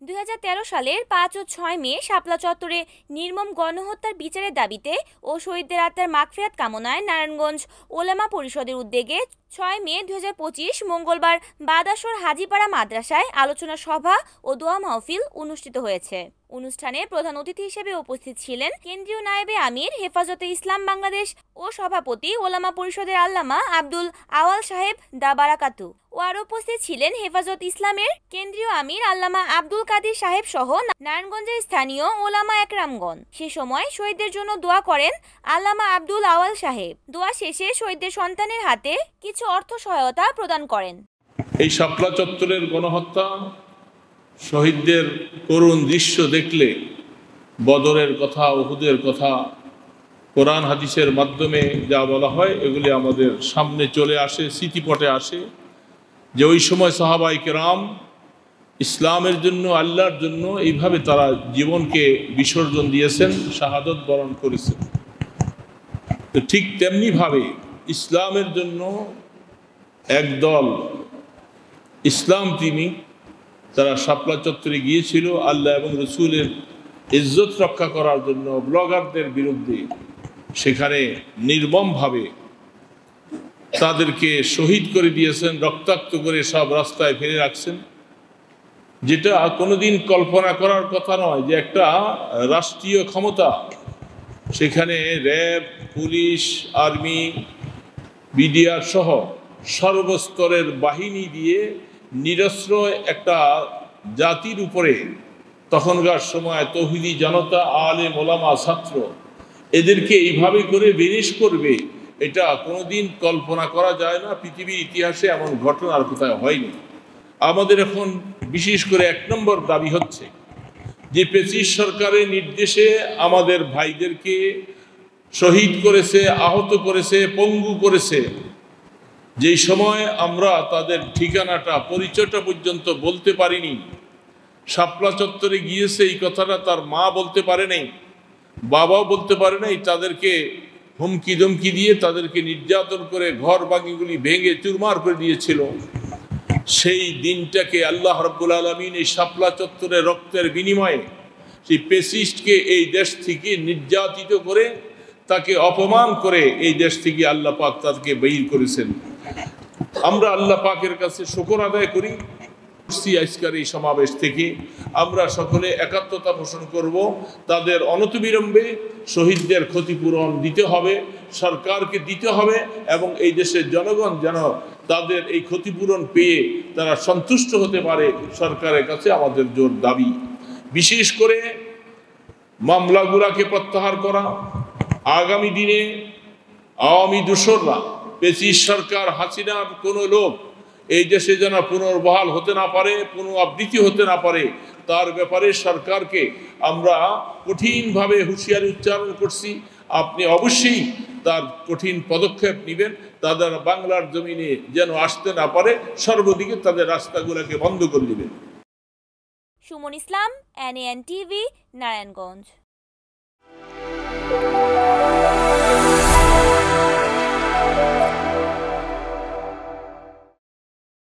2013 সালের 5 ও 6 মে শাপলা চত্বরে নির্মম গণহত্যার বিচারের দাবিতে ও শহীদদের আত্মার মাগফিরাত কামনায় নারায়ণগঞ্জ ওলামা পরিষদের উদ্যোগে 6 মে 2025 মঙ্গলবার বাদাসর হাজীপাড়া মাদ্রাসায় আলোচনা সভা ও দোয়া মাহফিল অনুষ্ঠিত হয়েছে। অনুষ্ঠানে প্রধান অতিথি হিসেবে উপস্থিত ছিলেন কেন্দ্রীয় নায়েবে আমির হেফাজতে ইসলাম বাংলাদেশ ও সভাপতি ওলামা পরিষদের আল্লামা আব্দুল আওয়াল সাহেব দা বারাকাতু ও আরও উপস্থিত ছিলেন হেফাজত ইসলামের কেন্দ্রীয় আমির আল্লামা আব্দুল কাদির সাহেব সহ নারায়ণগঞ্জের স্থানীয় ওলামা একরামগণ। সে সময় শহীদদের জন্য দোয়া করেন আল্লামা আব্দুল আওয়াল সাহেব। দোয়া শেষে শহীদদের সন্তানের হাতে কিছু অর্থ সহায়তা প্রদান করেন। এই শাপলা চত্বরের গণহত্যা, শহীদদের করুণ দৃশ্য দেখলে বদরের কথা, উহুদের কথা, কোরআন হাদিসের মাধ্যমে যা বলা হয় এগুলি আমাদের সামনে চলে আসে, স্মৃতিপটে আসে যে ওই সময় সাহাবায়ে কেরাম ইসলামের জন্য, আল্লাহর জন্য এইভাবে তারা জীবনকে বিসর্জন দিয়েছেন, শাহাদত বরণ করেছেন। তো ঠিক তেমনিভাবে ইসলামের জন্য একদল ইসলাম প্রেমী তারা শাপলা চত্বরে গিয়েছিল আল্লাহ এবং রসুলের ইজ্জত রক্ষা করার জন্য ব্লগারদের বিরুদ্ধে। সেখানে নির্মমভাবে তাদেরকে শহীদ করে দিয়েছেন, রক্তাক্ত করে সব রাস্তায় ফেলে রাখছেন, যেটা কোনোদিন কল্পনা করার কথা নয় যে একটা রাষ্ট্রীয় ক্ষমতা সেখানে র্যাব, পুলিশ, আর্মি, বিডিআর সহ সর্বস্তরের বাহিনী দিয়ে নিরস্ত্র একটা জাতির উপরে তখনকার সময় তৌহিদি জনতা, আলেম, ওলামা, ছাত্র এদেরকে এইভাবে করে বিনিশ করবে, এটা কোনোদিন কল্পনা করা যায় না। পৃথিবীর ইতিহাসে এমন ঘটনা আর কোথায় হয়নি। আমাদের এখন বিশেষ করে 1 নম্বর দাবি হচ্ছে যে পেচিশ সরকারের নির্দেশে আমাদের ভাইদেরকে শহীদ করেছে, আহত করেছে, পঙ্গু করেছে। যেই সময় আমরা তাদের ঠিকানাটা, পরিচয়টা পর্যন্ত বলতে পারিনি, শাপলা চত্বরে গিয়েছে এই কথাটা তার মা বলতে পারে নাই, বাবাও বলতে পারে নাই, তাদেরকে হুমকি ধমকি দিয়ে তাদেরকে নির্যাতন করে ঘর বাড়িগুলি ভেঙে চুরমার করে দিয়েছিল। সেই দিনটাকে আল্লাহ রাব্বুল আলামিন এই শাপলা চত্বরে রক্তের বিনিময়ে সেই পেসিস্টকে এই দেশ থেকে নির্যাতিত করে, তাকে অপমান করে এই দেশ থেকে আল্লাহ পাক তাদেরকে বের করেছেন। আমরা আল্লাহ পাকের কাছে শুকর আদায় করি। আজকের এই সমাবেশ থেকে আমরা সকলে একাত্মতা পোষণ করব। তাদের অনতিবিলম্বে শহীদদের ক্ষতিপূরণ দিতে হবে, সরকারকে দিতে হবে, এবং এই দেশের জনগণ যেন তাদের এই ক্ষতিপূরণ পেয়ে তারা সন্তুষ্ট হতে পারে, সরকারের কাছে আমাদের জোর দাবি। বিশেষ করে মামলাগুলোকে প্রত্যাহার করা। আগামী দিনে আওয়ামী দোসররা, পেচিশ সরকার, হাসিনার কোনো লোক এই দেশে যেন পুনর্বহাল হতে না পারে, পুনরাবৃত্তি হতে না পারে, তার ব্যাপারে সরকারকে আমরা কঠিনভাবে হুঁশিয়ারি উচ্চারণ করছি। আপনি অবশ্যই তার কঠিন পদক্ষেপ নেবেন, তাদের বাংলার জমিনে যেন আসতে না পারে, সর্বদিকে তাদের রাস্তাগুলোকে বন্ধ করে দিবেন। সুমন ইসলাম, NAN TV, নারায়ণগঞ্জ।